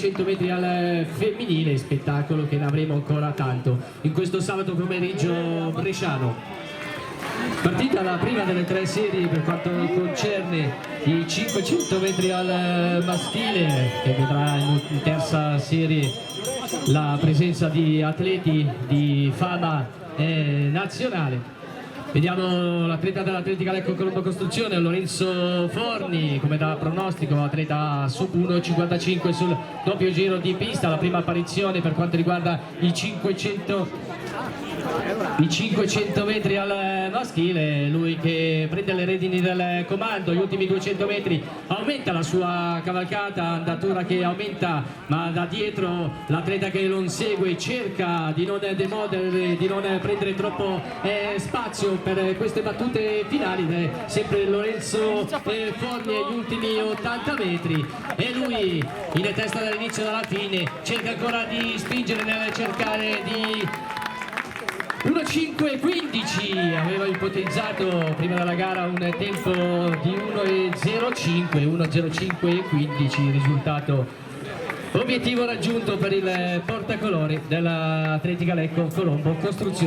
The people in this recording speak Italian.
500 metri al femminile, spettacolo che ne avremo ancora tanto in questo sabato pomeriggio bresciano. Partita la prima delle tre serie per quanto concerne i 500 metri al maschile, che vedrà in terza serie la presenza di atleti di fama nazionale. Vediamo l'atleta dell'Atletica Lecco Colombo Costruzione, Lorenzo Forni, come da pronostico, atleta sub 1,55 sul doppio giro di pista, la prima apparizione per quanto riguarda i 500 metri al maschile. Lui che prende le redini del comando, gli ultimi 200 metri aumenta la sua cavalcata, andatura che aumenta, ma da dietro l'atleta che non segue cerca di non demodere, di non prendere troppo spazio per queste battute finali. Sempre Lorenzo Forni agli ultimi 80 metri e lui in testa dall'inizio alla fine cerca ancora di spingere nel cercare di 1.5.15, aveva ipotizzato prima della gara un tempo di 1.05.15, risultato obiettivo raggiunto per il portacolori dell'Atletica Lecco Colombo Costruzione.